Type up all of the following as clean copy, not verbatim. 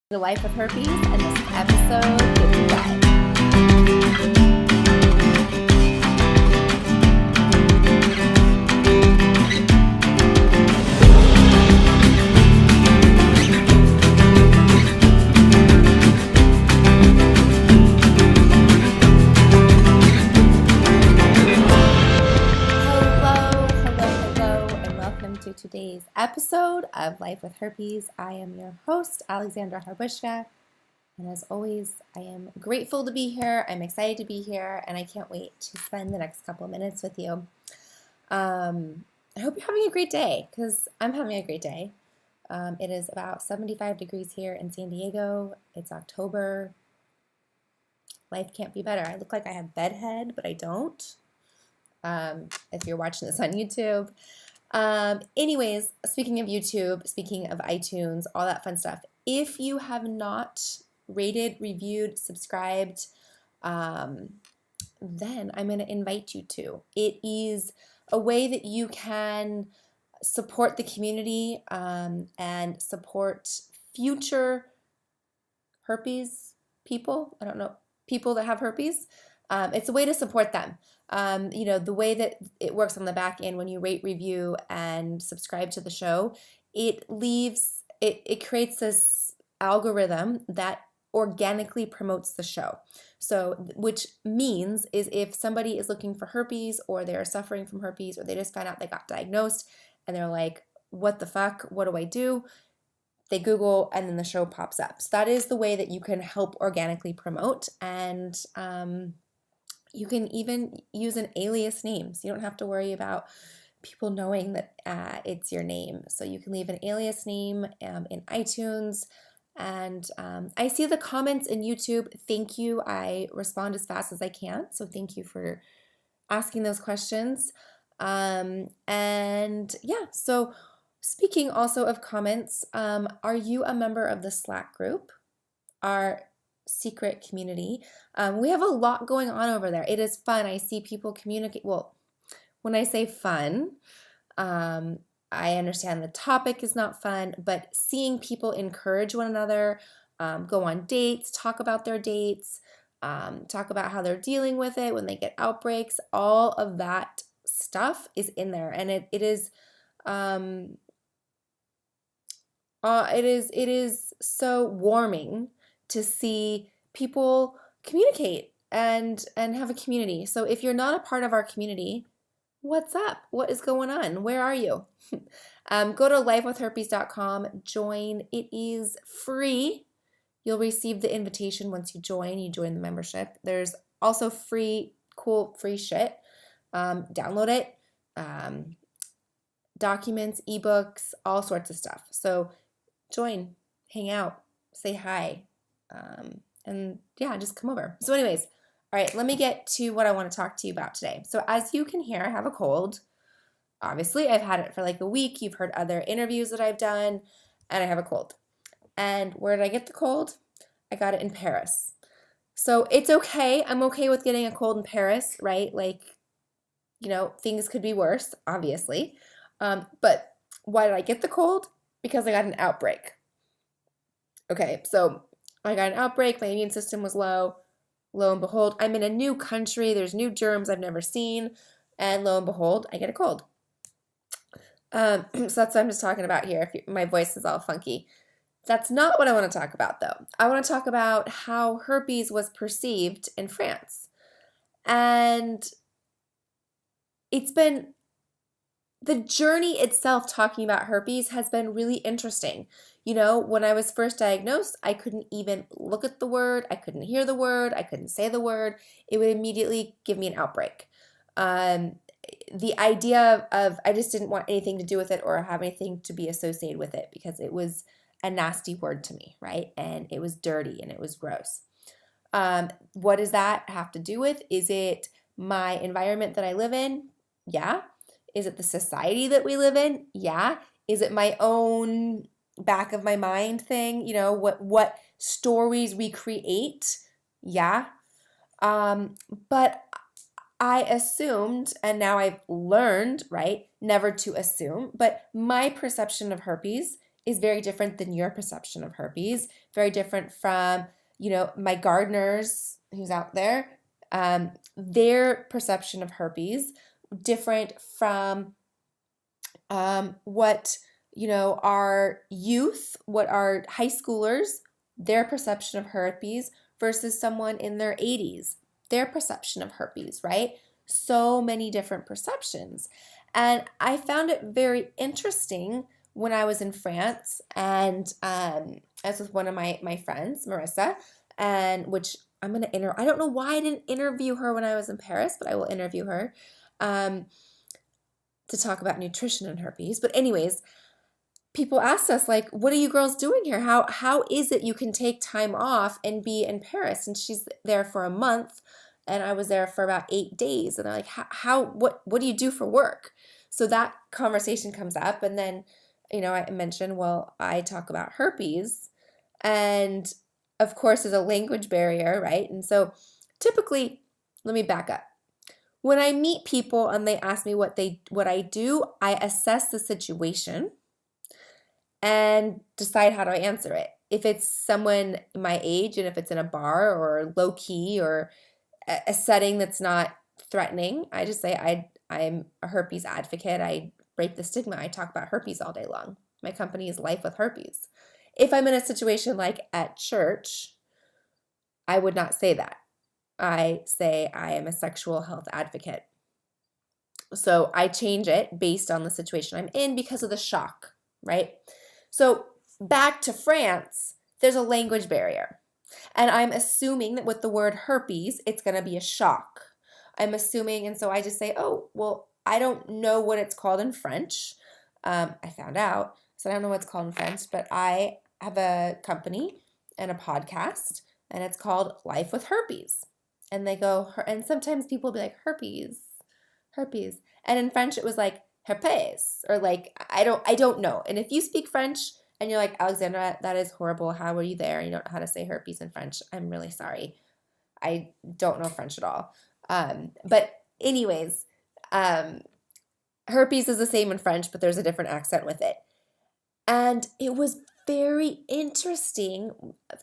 The Life with Herpes, and this episode is live. Hello, and welcome to today's episode of Life with Herpes. I am your host, Alexandra Harbushka, and as always, I am grateful to be here. I'm excited to be here, and I can't wait to spend the next couple of minutes with you. I hope you're having a great day, because I'm having a great day. It is about 75 degrees here in San Diego. It's October. Life can't be better. I look like I have bedhead, but I don't. If you're watching this on YouTube. Anyways, speaking of YouTube, speaking of iTunes, all that fun stuff, if you have not rated, reviewed, subscribed, then I'm going to invite you to. It is a way that you can support the community and support future herpes people. I don't know, people that have herpes. It's a way to support them. The way that it works on the back end when you rate, review, and subscribe to the show, it creates this algorithm that organically promotes the show. So, which means is if somebody is looking for herpes or they're suffering from herpes or they just found out they got diagnosed and they're like, what the fuck? What do I do? They Google and then the show pops up. So that is the way that you can help organically promote, and you can even use an alias name, so you don't have to worry about people knowing that it's your name. So you can leave an alias name in iTunes, and I see the comments in YouTube. Thank you. I respond as fast as I can, so thank you for asking those questions. So speaking also of comments, are you a member of the Slack group? Our secret community. We have a lot going on over there. It is fun. I see people communicate. Well, when I say fun, I understand the topic is not fun, but seeing people encourage one another, go on dates, talk about their dates, talk about how they're dealing with it when they get outbreaks, all of that stuff is in there. And it is so warming to see people communicate and have a community. So if you're not a part of our community, what's up? What is going on? Where are you? Go to lifewithherpes.com, join. It is free. You'll receive the invitation once you join the membership. There's also cool free shit. Download it. Documents, ebooks, all sorts of stuff. So join, hang out, say hi. Just come over. So anyways, all right, let me get to what I want to talk to you about today. So as you can hear, I have a cold. Obviously, I've had it for like a week. You've heard other interviews that I've done, and I have a cold. And where did I get the cold? I got it in Paris. So it's okay. I'm okay with getting a cold in Paris, right? Like, things could be worse, obviously. But why did I get the cold? Because I got an outbreak. Okay, so I got an outbreak, my immune system was low. Lo and behold, I'm in a new country, there's new germs I've never seen, and lo and behold, I get a cold. So that's what I'm just talking about here. If my voice is all funky. That's not what I want to talk about, though. I want to talk about how herpes was perceived in France. And the journey itself talking about herpes has been really interesting. When I was first diagnosed, I couldn't even look at the word. I couldn't hear the word. I couldn't say the word. It would immediately give me an outbreak. The idea of I just didn't want anything to do with it or have anything to be associated with it because it was a nasty word to me, right? And it was dirty and it was gross. What does that have to do with? Is it my environment that I live in? Yeah. Is it the society that we live in? Yeah. Is it my own back of my mind thing? What stories we create? Yeah. But I assumed, and now I've learned, right, never to assume, but my perception of herpes is very different than your perception of herpes, very different from, my gardeners who's out there, their perception of herpes, different from what, our youth, what our high schoolers, their perception of herpes versus someone in their 80s, their perception of herpes, right? So many different perceptions. And I found it very interesting when I was in France, and I was with one of my friends, Marissa, and which I'm going to I don't know why I didn't interview her when I was in Paris, but I will interview her to talk about nutrition and herpes. But anyways, people asked us, like, what are you girls doing here? How is it you can take time off and be in Paris? And she's there for a month, and I was there for about 8 days. And they're like, what do you do for work? So that conversation comes up, and then, I mentioned, well, I talk about herpes, and of course there's a language barrier, right? And so typically, let me back up. When I meet people and they ask me what I do, I assess the situation and decide how to answer it. If it's someone my age, and if it's in a bar or low key or a setting that's not threatening, I just say I'm a herpes advocate. I break the stigma. I talk about herpes all day long. My company is Life with Herpes. If I'm in a situation like at church, I would not say that. I say I am a sexual health advocate. So I change it based on the situation I'm in because of the shock, right? So back to France, there's a language barrier. And I'm assuming that with the word herpes, it's going to be a shock. I'm assuming, and so I just say, oh, well, I don't know what it's called in French. I found out, so I don't know what it's called in French, but I have a company and a podcast, and it's called Life with Herpes. And they go, and sometimes people will be like, herpes. And in French, it was like herpes, or like, I don't know. And if you speak French and you're like, Alexandra, that is horrible. How are you there? You don't know how to say herpes in French. I'm really sorry. I don't know French at all. But anyways, herpes is the same in French, but there's a different accent with it. And it was very interesting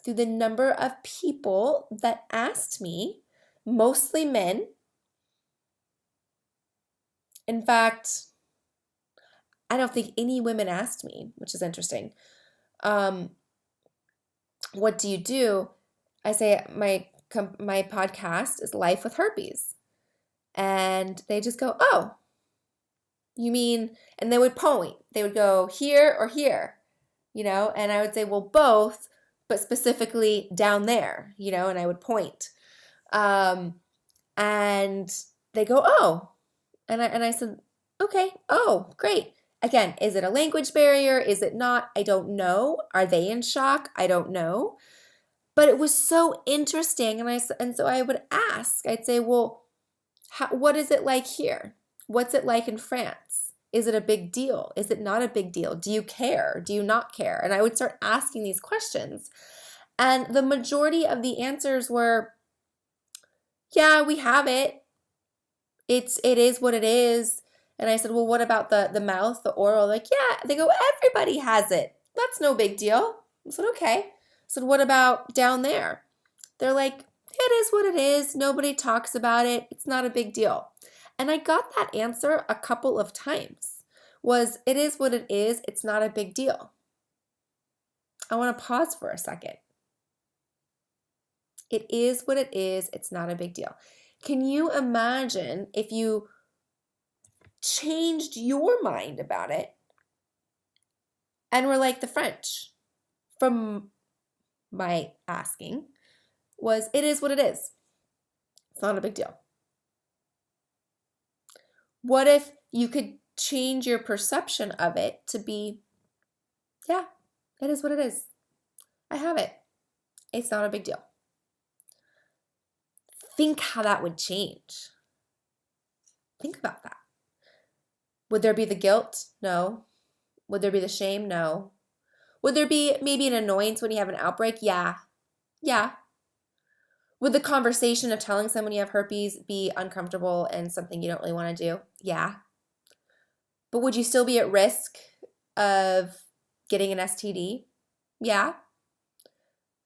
through the number of people that asked me, mostly men. In fact, I don't think any women asked me, which is interesting. What do you do? I say my podcast is Life with Herpes. And they just go, oh, you mean, and they would point. They would go here or here, and I would say, well, both, but specifically down there, and I would point. And they go, oh, and I said, okay, oh, great. Again, is it a language barrier? Is it not? I don't know. Are they in shock? I don't know. But it was so interesting, and so I would ask. I'd say, well, what is it like here? What's it like in France? Is it a big deal? Is it not a big deal? Do you care? Do you not care? And I would start asking these questions. And the majority of the answers were, yeah, we have it. It is what it is. And I said, well, what about the mouth, the oral? Like, yeah. They go, everybody has it. That's no big deal. I said, okay. I said, what about down there? They're like, it is what it is. Nobody talks about it. It's not a big deal. And I got that answer a couple of times. It is what it is. It's not a big deal. I want to pause for a second. It is what it is. It's not a big deal. Can you imagine if you changed your mind about it and were like the French? From my asking was, it is what it is. It's not a big deal. What if you could change your perception of it to be, yeah, it is what it is. I have it. It's not a big deal. Think how that would change. Think about that. Would there be the guilt? No. Would there be the shame? No. Would there be maybe an annoyance when you have an outbreak? Yeah. Yeah. Would the conversation of telling someone you have herpes be uncomfortable and something you don't really want to do? Yeah. But would you still be at risk of getting an STD? Yeah.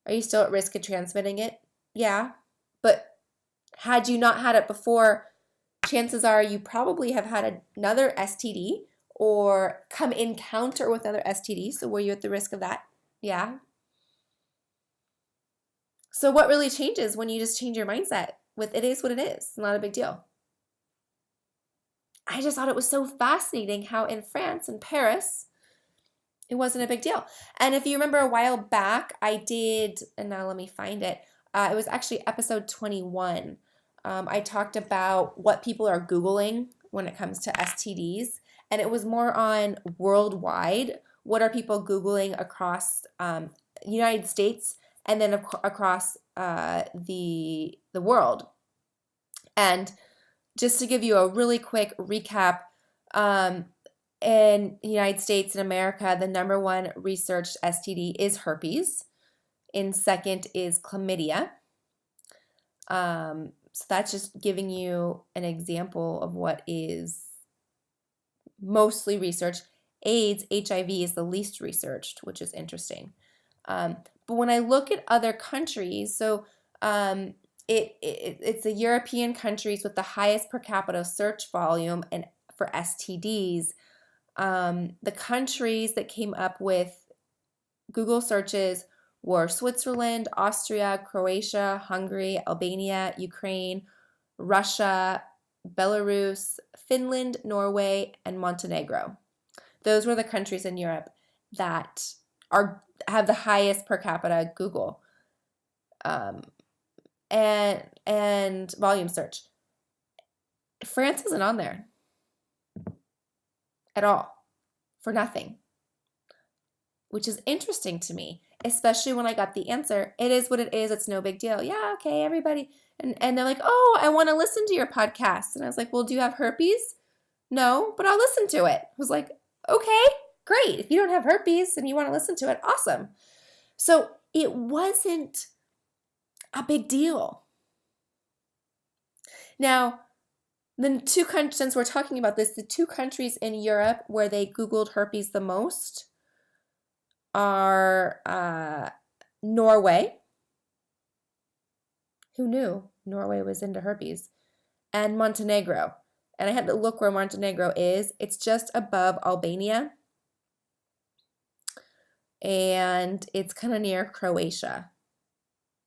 Are you still at risk of transmitting it? Yeah. But had you not had it before, chances are you probably have had another STD or come encounter with another STD. So were you at the risk of that? Yeah. So what really changes when you just change your mindset with it is what it is, not a big deal. I just thought it was so fascinating how in France, in Paris, it wasn't a big deal. And if you remember a while back, I did, and now let me find it. It was actually episode 21. I talked about what people are Googling when it comes to STDs, and it was more on worldwide. What are people Googling across United States and then across the world? And just to give you a really quick recap, in the United States and America, the number one researched STD is herpes. In second is chlamydia. So that's just giving you an example of what is mostly researched. AIDS, HIV is the least researched, which is interesting. But when I look at other countries, so it's the European countries with the highest per capita search volume and for STDs. The countries that came up with Google searches were Switzerland, Austria, Croatia, Hungary, Albania, Ukraine, Russia, Belarus, Finland, Norway, and Montenegro. Those were the countries in Europe that have the highest per capita Google and volume search. France isn't on there at all, for nothing, which is interesting to me, especially when I got the answer. It is what it is. It's no big deal. Yeah, okay, everybody. And they're like, oh, I want to listen to your podcast. And I was like, well, do you have herpes? No, but I'll listen to it. I was like, okay, great. If you don't have herpes and you want to listen to it, awesome. So it wasn't a big deal. Now, the two countries, since we're talking about this, the two countries in Europe where they Googled herpes the most are Norway. Who knew Norway was into herpes? And Montenegro. And I had to look where Montenegro is. It's just above Albania. And it's kind of near Croatia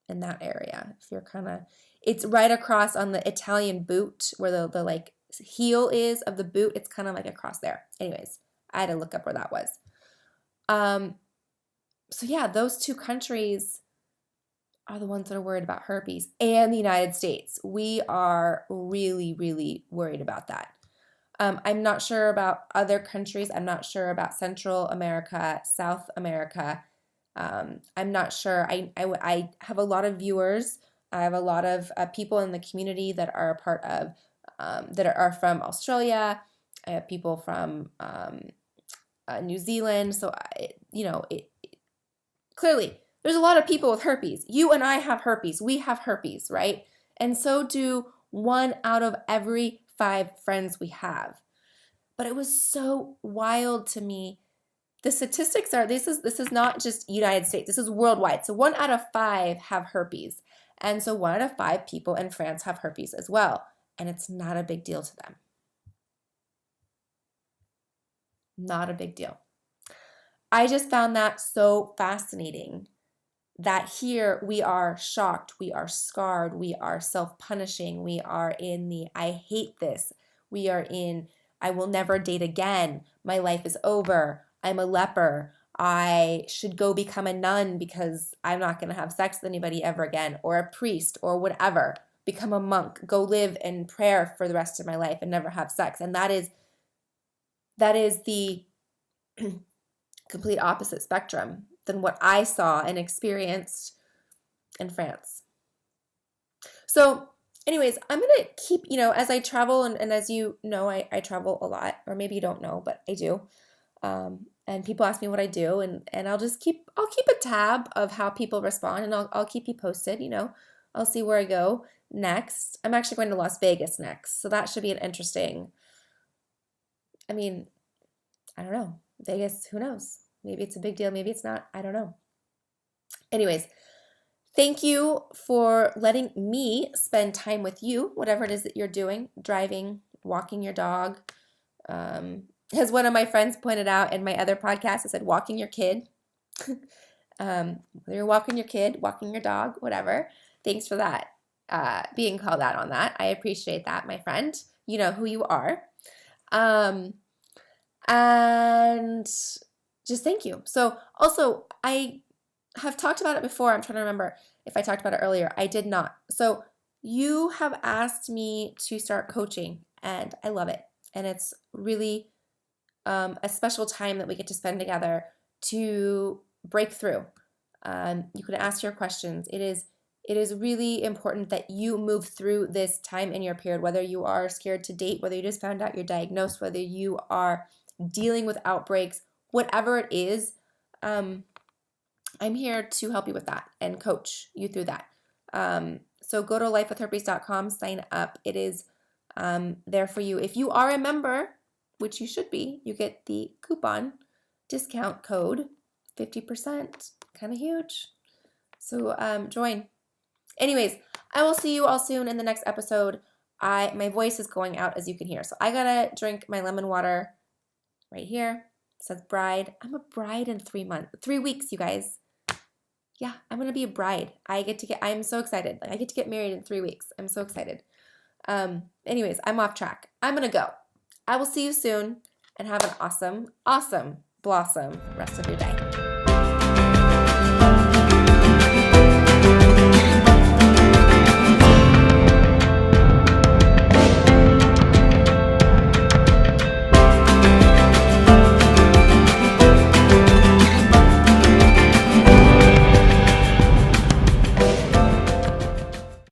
in that area. If you're it's right across on the Italian boot where the like heel is of the boot. It's kind of like across there. Anyways, I had to look up where that was. So yeah, those two countries are the ones that are worried about herpes, and the United States. We are really, really worried about that. I'm not sure about other countries. I'm not sure about Central America, South America. I'm not sure. I have a lot of viewers. I have a lot of people in the community that are a part of, that are from Australia. I have people from New Zealand. So, clearly, there's a lot of people with herpes. You and I have herpes. We have herpes, right? And so do 1 out of every 5 friends we have. But it was so wild to me. The statistics are, this is not just United States. This is worldwide. So 1 out of 5 have herpes. And so 1 out of 5 people in France have herpes as well. And it's not a big deal to them. Not a big deal. I just found that so fascinating that here we are shocked, we are scarred, we are self-punishing, we are in the I hate this, we are in I will never date again, my life is over, I'm a leper, I should go become a nun because I'm not going to have sex with anybody ever again, or a priest, or whatever, become a monk, go live in prayer for the rest of my life and never have sex. And that is the complete opposite spectrum than what I saw and experienced in France. So anyways, I'm going to keep, as I travel, and as you know, I travel a lot, or maybe you don't know, but I do. And people ask me what I do, and I'll keep a tab of how people respond, and I'll keep you posted, I'll see where I go next. I'm actually going to Las Vegas next, so that should be an interesting, I don't know, Vegas, who knows? Maybe it's a big deal. Maybe it's not. I don't know. Anyways, thank you for letting me spend time with you, whatever it is that you're doing, driving, walking your dog. As one of my friends pointed out in my other podcast, I said walking your kid. Whether you're walking your kid, walking your dog, whatever. Thanks for that, being called out on that. I appreciate that, my friend. You know who you are. And just thank you. So also, I have talked about it before. I'm trying to remember if I talked about it earlier. I did not. So you have asked me to start coaching, and I love it. And it's really a special time that we get to spend together to break through. You can ask your questions. It is really important that you move through this time in your period, whether you are scared to date, whether you just found out you're diagnosed, whether you are dealing with outbreaks, whatever it is. I'm here to help you with that and coach you through that. So go to lifewithherpes.com, sign up. It is there for you. If you are a member, which you should be, you get the coupon discount code, 50%, kind of huge. So join. Anyways, I will see you all soon in the next episode. My voice is going out, as you can hear. So I gotta drink my lemon water right here. It says bride. I'm a bride in 3 weeks, you guys. Yeah, I'm gonna be a bride. I'm so excited. Like I get to get married in 3 weeks. I'm so excited. Anyways, I'm off track. I'm gonna go. I will see you soon and have an awesome, awesome blossom rest of your day.